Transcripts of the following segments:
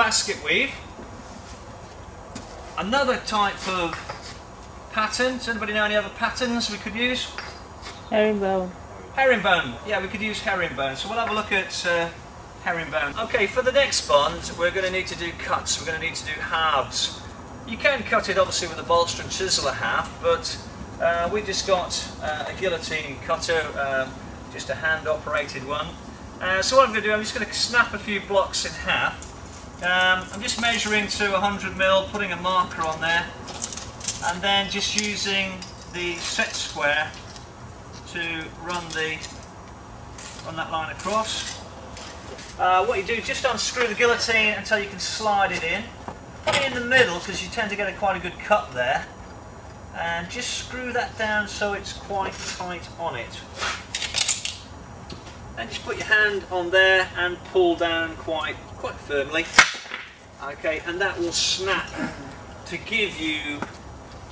basket weave. Another type of pattern. Does anybody know any other patterns we could use? Herringbone. Herringbone. Yeah, we could use herringbone. So we'll have a look at herringbone. Okay, for the next bond, we're going to need to do cuts. We're going to need to do halves. You can cut it obviously with a bolster and chisel a half, but we just got a guillotine cutter, just a hand-operated one. So what I'm going to do, I'm just going to snap a few blocks in half. I'm just measuring to 100mm, putting a marker on there, and then just using the set square to run that line across. What you do, just unscrew the guillotine until you can slide it in. Put it in the middle because you tend to get quite a good cut there, and just screw that down so it's quite tight on it. And just put your hand on there and pull down quite firmly. Okay, and that will snap to give you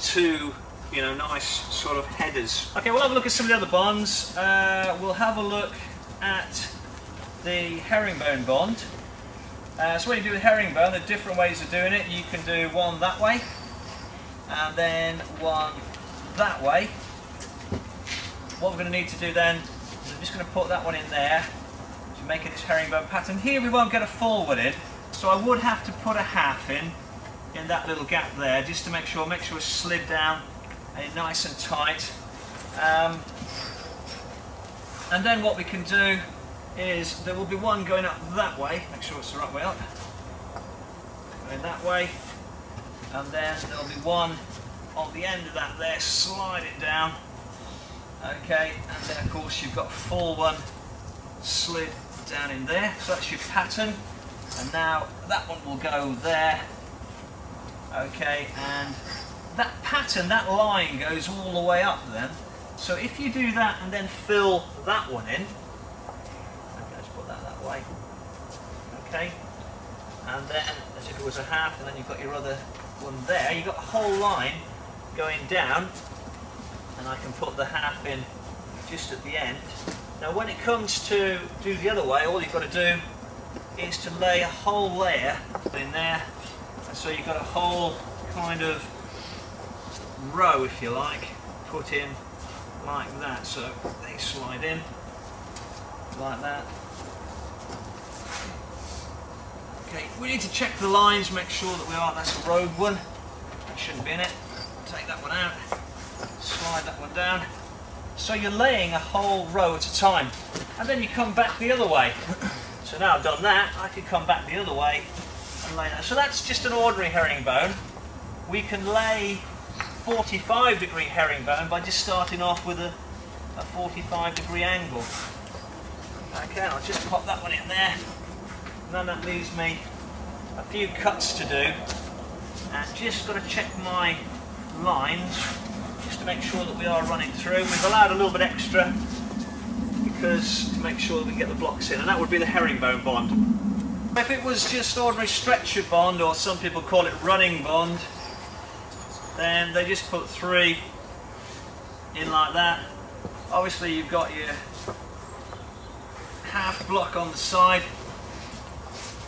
two, nice sort of headers. Okay, we'll have a look at some of the other bonds. We'll have a look at the herringbone bond. So when you do a herringbone, there are different ways of doing it. You can do one that way, and then one that way. What we're going to need to do then is I'm just going to put that one in there to make it this herringbone pattern. Here we won't get a full one in, so I would have to put a half in that little gap there, just to make sure it's slid down and nice and tight. And then what we can do is there will be one going up that way, make sure it's the right way up, going that way, and then there'll be one on the end of that there, slide it down, okay, and then of course you've got a full one slid down in there, so that's your pattern, and now that one will go there, okay, and that pattern, that line goes all the way up then, so if you do that and then fill that one in, that way, okay, and then as if it was a half, and then you've got your other one there, you've got a whole line going down, and I can put the half in just at the end. Now when it comes to do the other way, all you've got to do is to lay a whole layer in there, and so you've got a whole kind of row, if you like, put in like that, so they slide in like that. Okay, we need to check the lines, make sure that that's a rogue one, that shouldn't be in it. Take that one out, slide that one down. So you're laying a whole row at a time, and then you come back the other way. So now I've done that, I can come back the other way and lay that. So that's just an ordinary herringbone. We can lay 45-degree herringbone by just starting off with a 45-degree angle. Okay, I'll just pop that one in there. And then that leaves me a few cuts to do, and just got to check my lines just to make sure that we are running through. We've allowed a little bit extra because to make sure that we can get the blocks in, and that would be the herringbone bond. If it was just ordinary stretcher bond, or some people call it running bond, then they just put 3 in like that. Obviously you've got your half block on the side,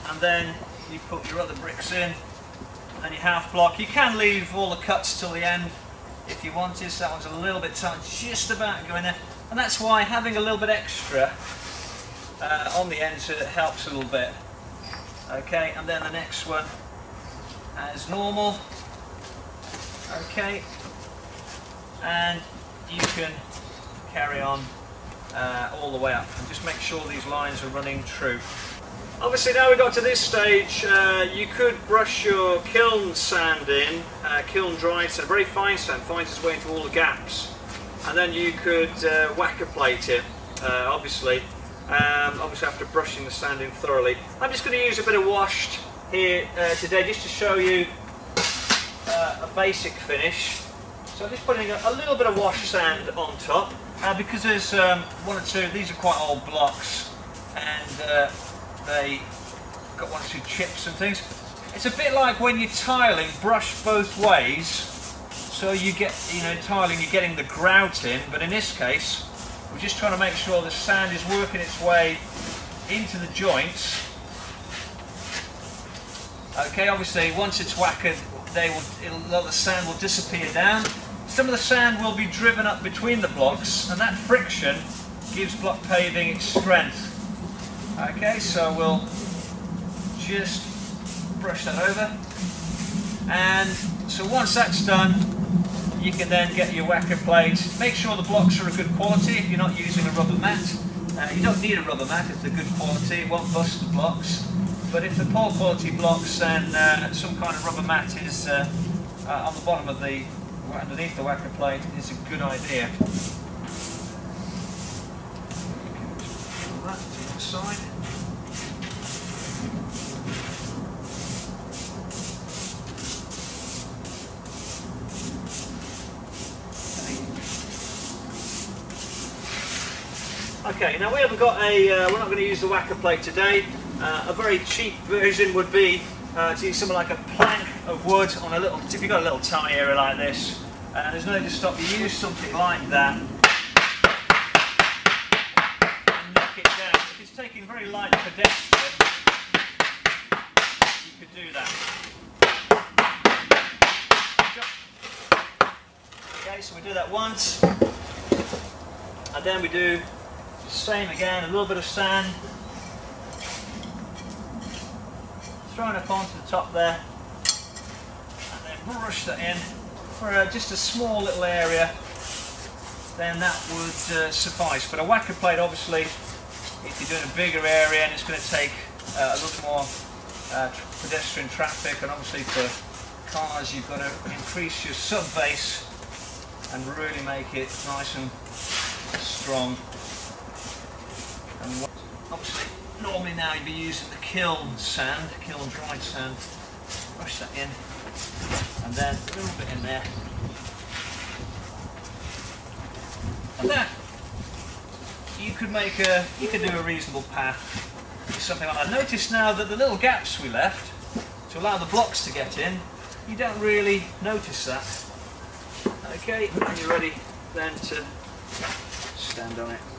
and then you put your other bricks in, and your half block. You can leave all the cuts till the end if you wanted, so that one's a little bit tight, just about going there, and that's why having a little bit extra on the end, so it helps a little bit. Okay, and then the next one as normal. Okay, and you can carry on all the way up, and just make sure these lines are running true. Obviously now we got to this stage, you could brush your kiln sand in, kiln dried sand, very fine sand, finds its way into all the gaps, and then you could wacker plate it, obviously after brushing the sand in thoroughly. I'm just going to use a bit of washed here today just to show you a basic finish. So I'm just putting a little bit of washed sand on top, because there's one or two, these are quite old blocks, and they got 1 or 2 chips and things. It's a bit like when you're tiling, brush both ways, so you get, tiling, you're getting the grout in, but in this case, we're just trying to make sure the sand is working its way into the joints, Okay, obviously once it's wackered, a lot of the sand will disappear down. Some of the sand will be driven up between the blocks, and that friction gives block paving its strength. Okay, so we'll just brush that over. And so once that's done, you can then get your wacker plate. Make sure the blocks are of good quality if you're not using a rubber mat. You don't need a rubber mat if they're good quality, it won't bust the blocks. But if they're poor quality blocks, then some kind of rubber mat is on the bottom of the, underneath the wacker plate is a good idea. Pull that to the side. Okay, now we haven't got a, we're not going to use the wacker plate today. A very cheap version would be to use something like a plank of wood on a little, if you've got a little tiny area like this, there's nothing to stop you. Use something like that and knock it down. If it's taking very light pedestrian, you could do that. Okay, so we do that once, and then we do the same again, a little bit of sand. Thrown up onto the top there, and then brush that in for just a small little area, then that would suffice. But a wacker plate, obviously, if you're doing a bigger area and it's going to take a little more pedestrian traffic, and obviously for cars you've got to increase your sub base and really make it nice and strong. And obviously, normally now you'd be using the kiln sand, kiln dried sand. Brush that in, and then a little bit in there. And that you could do a reasonable path with something like that. Notice now that the little gaps we left to allow the blocks to get in, you don't really notice that. Okay, and you're ready then to stand on it.